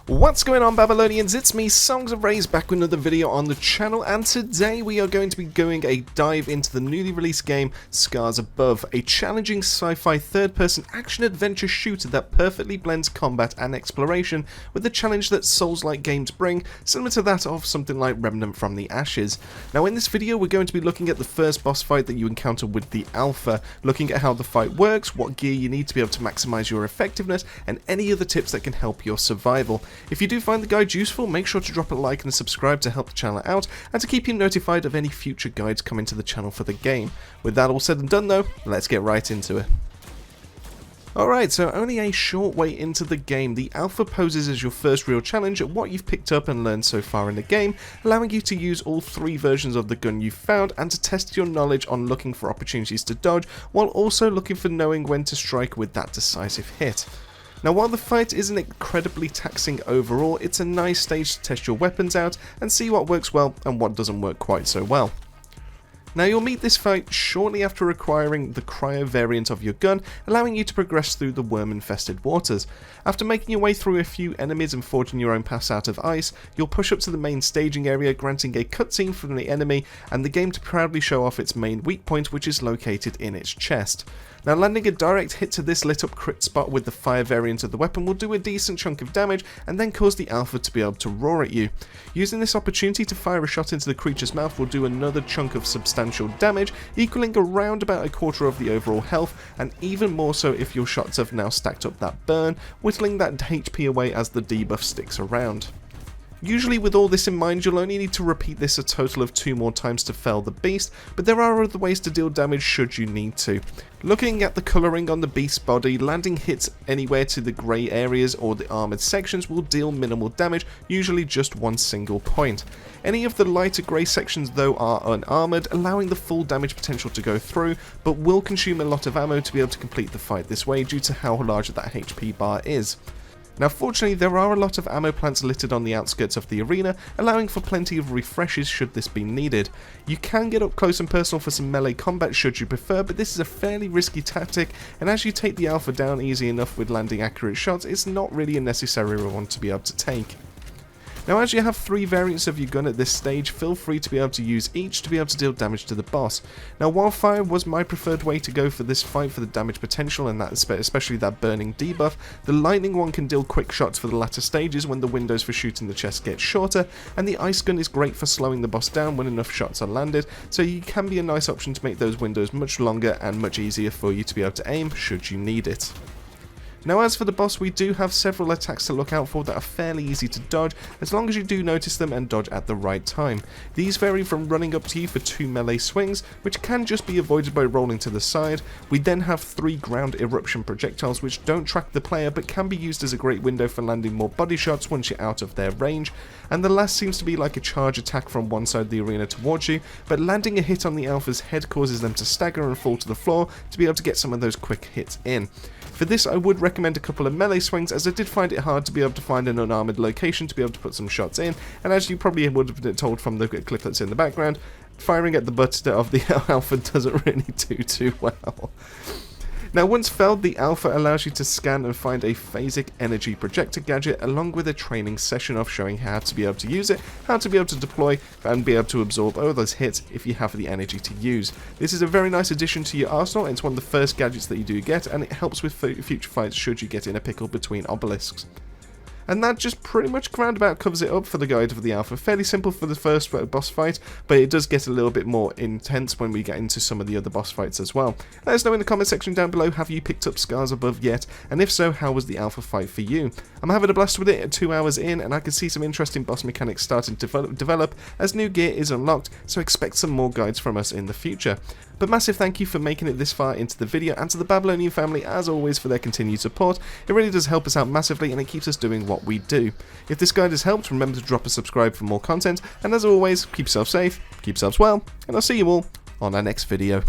What's going on, Babylonians? It's me, Songs of Rage, back with another video on the channel, and today we are going to be going a dive into the newly released game ScarsAbove, a challenging sci-fi third-person action-adventure shooter that perfectly blends combat and exploration with the challenge that Souls-like games bring, similar to that of something like Remnant from the Ashes. Now in this video we're going to be looking at the first boss fight that you encounter with the Alpha, looking at how the fight works, what gear you need to be able to maximize your effectiveness, and any other tips that can help your survival. If you do find the guide useful, make sure to drop a like and subscribe to help the channel out and to keep you notified of any future guides coming to the channel for the game. With that all said and done though, let's get right into it. Alright, so only a short way into the game, the Alpha poses as your first real challenge at what you've picked up and learned so far in the game, allowing you to use all three versions of the gun you've found and to test your knowledge on looking for opportunities to dodge, while also looking for knowing when to strike with that decisive hit. Now while the fight isn't incredibly taxing overall, it's a nice stage to test your weapons out and see what works well and what doesn't work quite so well. Now you'll meet this fight shortly after acquiring the Cryo variant of your gun, allowing you to progress through the worm-infested waters. After making your way through a few enemies and forging your own paths out of ice, you'll push up to the main staging area, granting a cutscene from the enemy and the game to proudly show off its main weak point, which is located in its chest. Now landing a direct hit to this lit up crit spot with the fire variant of the weapon will do a decent chunk of damage and then cause the Alpha to be able to roar at you. Using this opportunity to fire a shot into the creature's mouth will do another chunk of substantial damage, equaling around about a quarter of the overall health, and even more so if your shots have now stacked up that burn, whittling that HP away as the debuff sticks around. Usually with all this in mind, you'll only need to repeat this a total of 2 more times to fell the beast, but there are other ways to deal damage should you need to. Looking at the colouring on the beast's body, landing hits anywhere to the grey areas or the armoured sections will deal minimal damage, usually just one single point. Any of the lighter grey sections though are unarmoured, allowing the full damage potential to go through, but will consume a lot of ammo to be able to complete the fight this way due to how large that HP bar is. Now fortunately there are a lot of ammo plants littered on the outskirts of the arena, allowing for plenty of refreshes should this be needed. You can get up close and personal for some melee combat should you prefer, but this is a fairly risky tactic, and as you take the Alpha down easy enough with landing accurate shots, it's not really a necessary one to be able to take. Now as you have 3 variants of your gun at this stage, feel free to be able to use each to be able to deal damage to the boss. Now while fire was my preferred way to go for this fight for the damage potential and that especially that burning debuff, the lightning one can deal quick shots for the latter stages when the windows for shooting the chest get shorter, and the ice gun is great for slowing the boss down when enough shots are landed, so you can be a nice option to make those windows much longer and much easier for you to be able to aim should you need it. Now as for the boss, we do have several attacks to look out for that are fairly easy to dodge as long as you do notice them and dodge at the right time. These vary from running up to you for 2 melee swings, which can just be avoided by rolling to the side. We then have 3 ground eruption projectiles which don't track the player but can be used as a great window for landing more body shots once you're out of their range. And the last seems to be like a charge attack from one side of the arena towards you, but landing a hit on the Alpha's head causes them to stagger and fall to the floor to be able to get some of those quick hits in. For this I would recommend a couple of melee swings, as I did find it hard to be able to find an unarmoured location to be able to put some shots in, and as you probably would have been told from the clip that's in the background, firing at the butt of the Alpha doesn't really do too well. Now once felled, the Alpha allows you to scan and find a phasic energy projector gadget along with a training session of showing how to be able to use it, how to be able to deploy and be able to absorb all those hits if you have the energy to use. This is a very nice addition to your arsenal, and it's one of the first gadgets that you do get, and it helps with future fights should you get in a pickle between obelisks. And that just pretty much roundabout covers it up for the guide of the Alpha. Fairly simple for the first boss fight, but it does get a little bit more intense when we get into some of the other boss fights as well. Let us know in the comment section down below, have you picked up ScarsAbove yet? And if so, how was the Alpha fight for you? I'm having a blast with it at 2 hours in, and I can see some interesting boss mechanics starting to develop as new gear is unlocked, so expect some more guides from us in the future. But massive thank you for making it this far into the video, and to the Babylonian family as always for their continued support. It really does help us out massively, and it keeps us doing what we do. If this guide has helped, remember to drop a subscribe for more content, and as always, keep yourself safe, keep yourselves well, and I'll see you all on our next video.